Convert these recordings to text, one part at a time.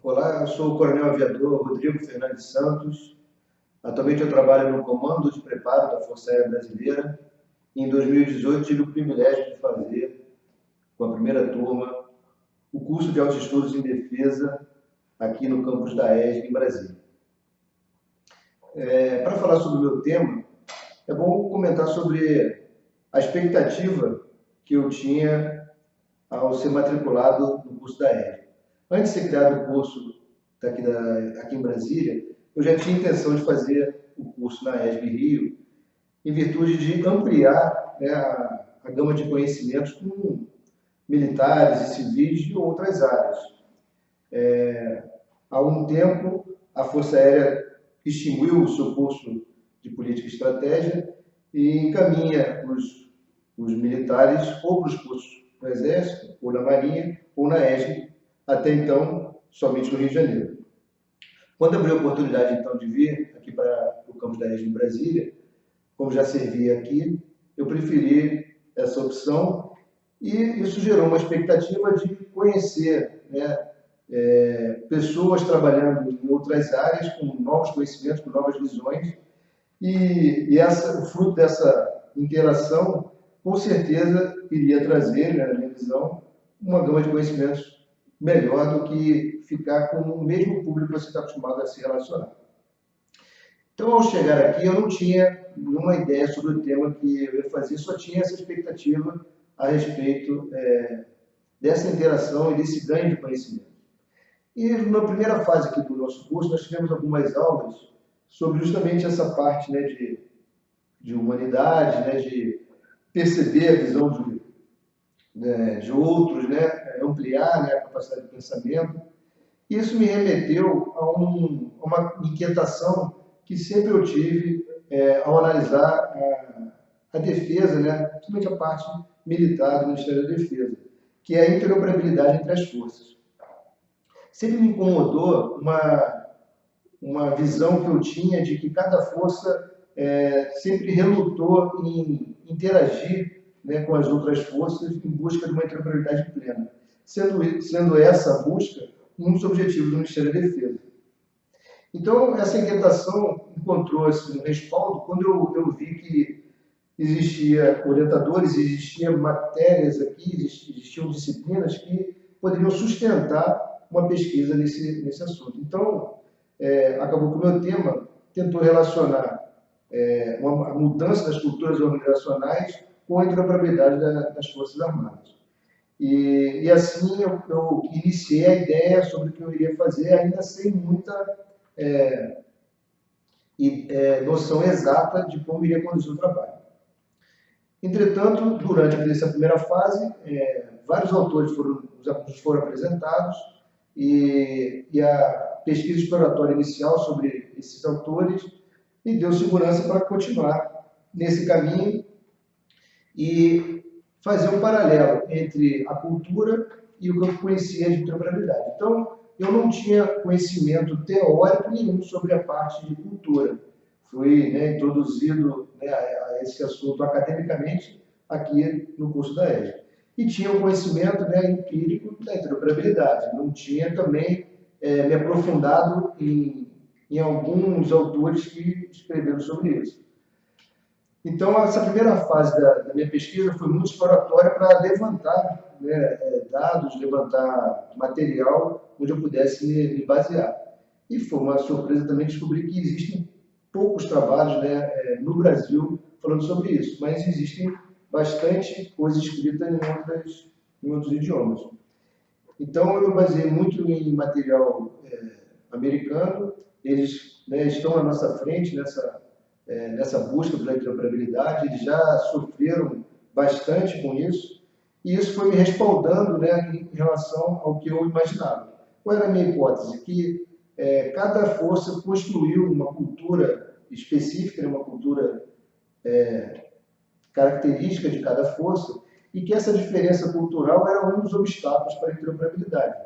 Olá, eu sou o Coronel Aviador Rodrigo Fernandes Santos. Atualmente eu trabalho no Comando de Preparo da Força Aérea Brasileira. Em 2018 tive o privilégio de fazer, com a primeira turma, o curso de altos estudos em defesa aqui no campus da ESB, em Brasília. Para falar sobre o meu tema, é bom comentar sobre a expectativa que eu tinha ao ser matriculado no curso da ESB. Antes de ser criado o curso aqui em Brasília, eu já tinha intenção de fazer o curso na ESB Rio, em virtude de ampliar, né, a gama de conhecimentos com militares e civis de outras áreas. Há um tempo, a Força Aérea extinguiu o seu curso de Política e Estratégia e encaminha os militares ou para os cursos no Exército, ou na Marinha, ou na ESB, até então, somente no Rio de Janeiro. Quando abriu a oportunidade, então, de vir aqui para o campus da ESB em Brasília, como já servia aqui, eu preferi essa opção e isso gerou uma expectativa de conhecer, né, pessoas trabalhando em outras áreas, com novos conhecimentos, com novas visões, e o fruto dessa interação, com certeza, iria trazer, né, na minha visão, uma gama de conhecimentos melhor do que ficar com o mesmo público que você está acostumado a se relacionar. Então, ao chegar aqui, eu não tinha nenhuma ideia sobre o tema que eu ia fazer, só tinha essa expectativa a respeito dessa interação e desse ganho de conhecimento. E na primeira fase aqui do nosso curso, nós tivemos algumas aulas sobre justamente essa parte, né, de humanidade, né, de perceber a visão de outros, né, ampliar, né, a capacidade de pensamento. E isso me remeteu a uma inquietação que sempre eu tive ao analisar a defesa, né, principalmente a parte militar do Ministério da Defesa, que é a interoperabilidade entre as forças. Sempre me incomodou uma visão que eu tinha de que cada força sempre relutou em interagir, né, com as outras forças em busca de uma interoperabilidade plena, sendo essa a busca um dos objetivos do Ministério da Defesa. Então, essa inquietação encontrou um respaldo quando eu vi que existia orientadores, existiam matérias aqui, existiam disciplinas que poderiam sustentar uma pesquisa nesse assunto. Então, acabou que o meu tema tentou relacionar a mudança das culturas organizacionais com a interoperabilidade das Forças Armadas. E assim eu iniciei a ideia sobre o que eu iria fazer, ainda sem muita noção exata de como iria conduzir o trabalho. Entretanto, durante essa primeira fase, vários autores foram apresentados e a pesquisa exploratória inicial sobre esses autores me deu segurança para continuar nesse caminho e fazer um paralelo entre a cultura e o que eu conhecia de interoperabilidade. Então, eu não tinha conhecimento teórico nenhum sobre a parte de cultura. Fui, né, introduzido, né, a esse assunto academicamente aqui no curso da ESB. E tinha um conhecimento, né, empírico da interoperabilidade. Não tinha também me aprofundado em alguns autores que escreveram sobre isso. Então, essa primeira fase da minha pesquisa foi muito exploratória para levantar, né, dados, levantar material onde eu pudesse me basear. E foi uma surpresa também descobrir que existem poucos trabalhos, né, no Brasil falando sobre isso, mas existem bastante coisa escrita em outros idiomas. Então, eu me baseei muito em material americano, eles, né, estão à nossa frente nessa busca pela interoperabilidade, eles já sofreram bastante com isso, e isso foi me respaldando, né, em relação ao que eu imaginava. Qual era a minha hipótese? Que cada força construiu uma cultura específica, uma cultura característica de cada força, e que essa diferença cultural era um dos obstáculos para a interoperabilidade.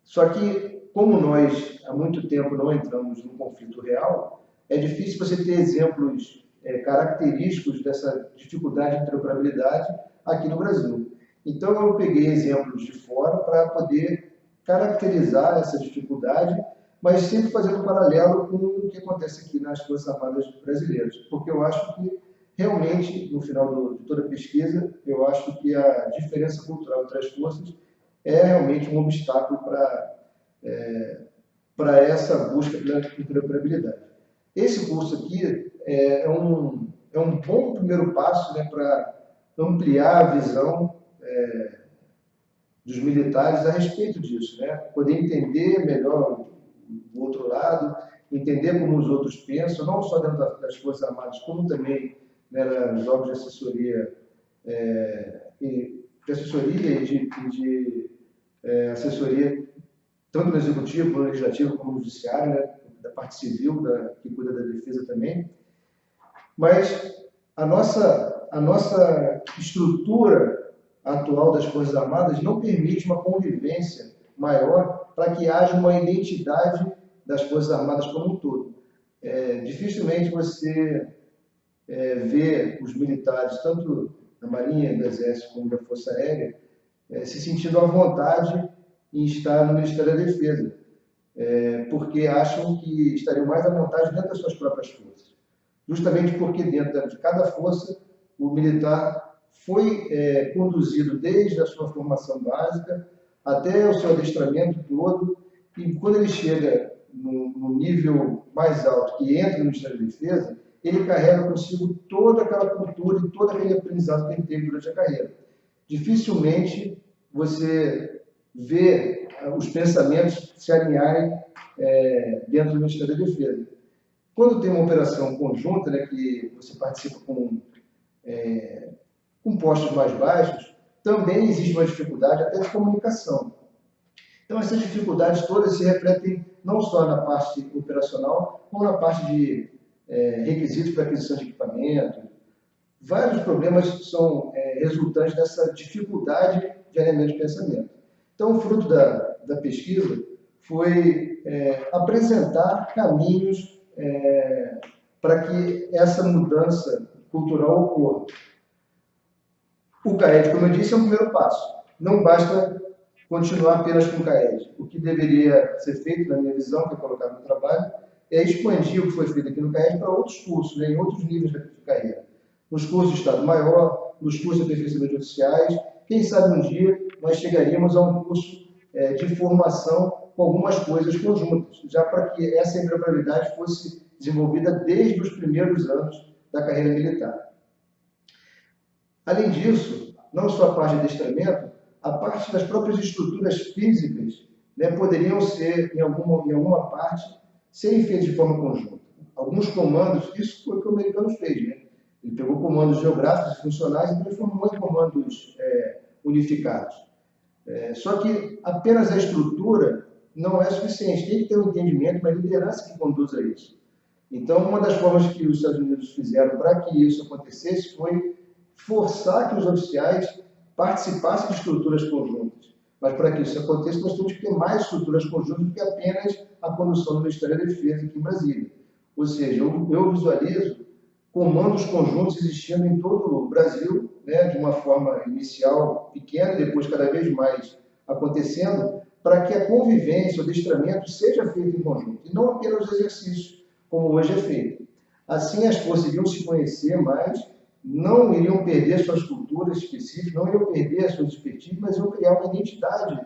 Só que, como nós há muito tempo não entramos num conflito real, é difícil você ter exemplos característicos dessa dificuldade de interoperabilidade aqui no Brasil. Então, eu peguei exemplos de fora para poder caracterizar essa dificuldade, mas sempre fazendo um paralelo com o que acontece aqui nas Forças Armadas brasileiras, porque eu acho que realmente, no final de toda a pesquisa, eu acho que a diferença cultural entre as forças é realmente um obstáculo para essa busca pela interoperabilidade. Esse curso aqui é um bom primeiro passo, né, para ampliar a visão dos militares a respeito disso, né? Poder entender melhor o outro lado, entender como os outros pensam, não só dentro das Forças Armadas, como também, né, nos órgãos de assessoria, assessoria tanto no executivo, no legislativo, como no judiciário, né, da parte civil, que cuida da defesa também. Mas a nossa estrutura atual das Forças Armadas não permite uma convivência maior para que haja uma identidade das Forças Armadas como um todo. Dificilmente você vê os militares, tanto da Marinha, do Exército, como da Força Aérea, se sentindo à vontade em estar no Ministério da Defesa, porque acham que estariam mais à vontade dentro das suas próprias forças. Justamente porque dentro de cada força, o militar foi conduzido desde a sua formação básica até o seu adestramento todo, e quando ele chega no nível mais alto, que entra no Ministério da Defesa, ele carrega consigo toda aquela cultura e todo aquele aprendizado que ele teve durante a carreira. Dificilmente você vê os pensamentos se alinharem dentro do Ministério da Defesa. Quando tem uma operação conjunta, né, que você participa com postos mais baixos, também existe uma dificuldade até de comunicação. Então, essas dificuldades todas se refletem não só na parte operacional, como na parte de requisitos para aquisição de equipamento. Vários problemas são resultantes dessa dificuldade de alinhamento de pensamento. Então, o fruto da pesquisa foi apresentar caminhos para que essa mudança cultural ocorra. O CAED, como eu disse, é um primeiro passo. Não basta continuar apenas com o CAED. O que deveria ser feito, na minha visão, que é colocado no trabalho, é expandir o que foi feito aqui no CAED para outros cursos, né, em outros níveis de carreira. Nos cursos de Estado Maior, nos cursos de aperfeiçoamento oficiais. Quem sabe um dia nós chegaríamos a um curso de formação com algumas coisas conjuntas, já para que essa interoperabilidade fosse desenvolvida desde os primeiros anos da carreira militar. Além disso, não só a parte de adestramento, a parte das próprias estruturas físicas, né, poderiam ser, em alguma parte, serem feitas de forma conjunta. Alguns comandos, isso foi o que o americano fez, né? Ele pegou comandos geográficos e funcionais e transformou em comandos unificados. Só que apenas a estrutura não é suficiente, tem que ter um entendimento, uma liderança que conduza isso. Então, uma das formas que os Estados Unidos fizeram para que isso acontecesse foi forçar que os oficiais participassem de estruturas conjuntas. Mas para que isso aconteça, nós temos que ter mais estruturas conjuntas do que apenas a condução do Ministério da Defesa aqui em Brasília. Ou seja, eu visualizo comandos conjuntos existindo em todo o Brasil, né, de uma forma inicial pequena, depois cada vez mais acontecendo, para que a convivência, o adestramento seja feito em conjunto, e não apenas os exercícios, como hoje é feito. Assim, as forças iriam se conhecer mais, não iriam perder suas culturas específicas, não iriam perder as suas expertises, mas iriam criar uma identidade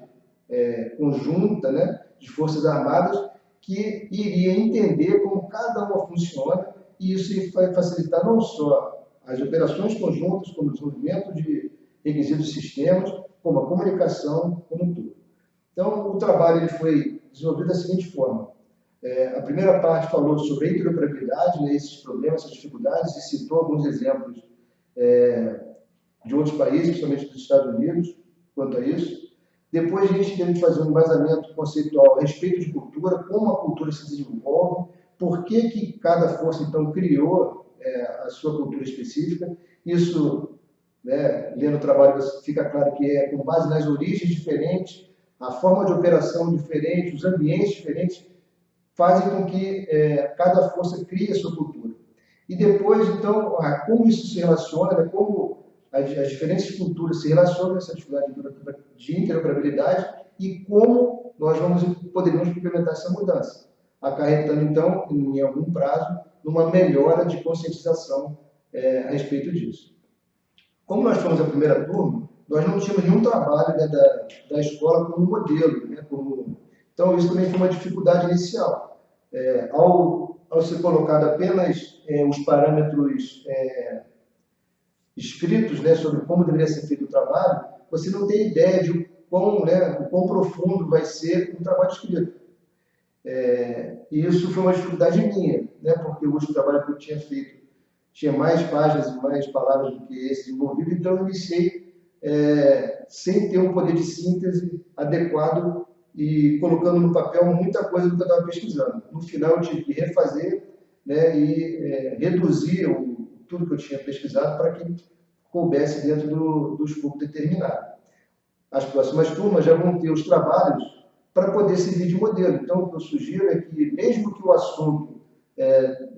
conjunta, né, de Forças Armadas que iria entender como cada uma funciona, e isso vai facilitar não só as operações conjuntas, como o desenvolvimento de requisitos e sistemas, como a comunicação como um todo. Então, o trabalho ele foi desenvolvido da seguinte forma. A primeira parte falou sobre a interoperabilidade, né, esses problemas, essas dificuldades, e citou alguns exemplos de outros países, principalmente dos Estados Unidos, quanto a isso. Depois a gente teve que fazer um embasamento conceitual a respeito de cultura, como a cultura se desenvolve, por que cada força, então, criou a sua cultura específica. Isso, né, lendo o trabalho, fica claro que é com base nas origens diferentes, a forma de operação diferente, os ambientes diferentes, fazem com que cada força crie a sua cultura. E depois, então, como isso se relaciona, né, como as diferentes culturas se relacionam a essa dificuldade de interoperabilidade e como nós poderíamos implementar essa mudança, acarretando, então, em algum prazo, numa melhora de conscientização a respeito disso. Como nós fomos a primeira turma, nós não tínhamos nenhum trabalho, né, da escola como modelo, né, então isso também foi uma dificuldade inicial. Ao ser colocado apenas os parâmetros escritos, né, sobre como deveria ser feito o trabalho, você não tem ideia de o quão profundo vai ser o trabalho escrito. E isso foi uma dificuldade minha, né, porque o último trabalho que eu tinha feito tinha mais páginas e mais palavras do que esse desenvolvido, então eu iniciei sem ter um poder de síntese adequado e colocando no papel muita coisa do que eu estava pesquisando. No final eu tive que refazer, né, e reduzir tudo que eu tinha pesquisado para que coubesse dentro do escopo determinado. As próximas turmas já vão ter os trabalhos para poder servir de modelo. Então, o que eu sugiro é que, mesmo que o assunto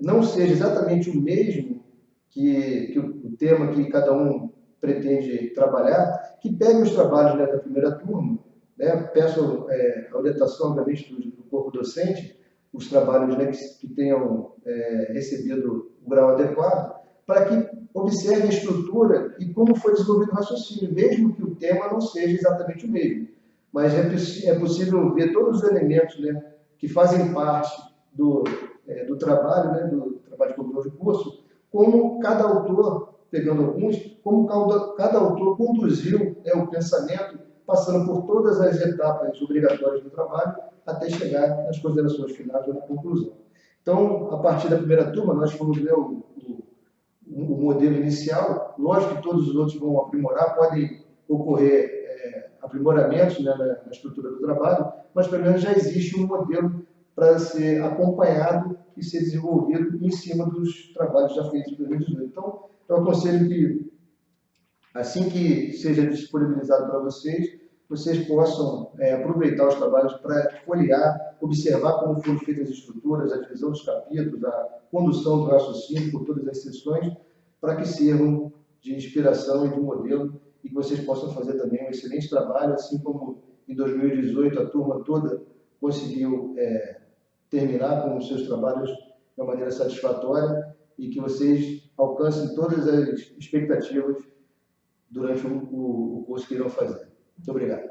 não seja exatamente o mesmo que o tema que cada um pretende trabalhar, que pegue os trabalhos, né, da primeira turma, né, peço a orientação, obviamente, do corpo docente, os trabalhos, né, que tenham recebido o grau adequado, para que observe a estrutura e como foi desenvolvido o raciocínio, mesmo que o tema não seja exatamente o mesmo. Mas é possível ver todos os elementos, né, que fazem parte do trabalho, né, do trabalho de conclusão de curso, como cada autor, pegando alguns, como cada autor conduziu o pensamento, passando por todas as etapas obrigatórias do trabalho, até chegar nas considerações finais ou na conclusão. Então, a partir da primeira turma, nós fomos ver o modelo inicial. Lógico que todos os outros vão aprimorar, podem ocorrer aprimoramentos, né, na estrutura do trabalho, mas pelo menos já existe um modelo para ser acompanhado e ser desenvolvido em cima dos trabalhos já feitos em 2018. Então, eu aconselho que, assim que seja disponibilizado para vocês possam aproveitar os trabalhos para folhear, observar como foram feitas as estruturas, a divisão dos capítulos, a condução do raciocínio por todas as sessões, para que sirvam de inspiração e de modelo e que vocês possam fazer também um excelente trabalho, assim como em 2018 a turma toda conseguiu terminar com os seus trabalhos de uma maneira satisfatória e que vocês alcancem todas as expectativas durante o curso que irão fazer. Muito obrigado.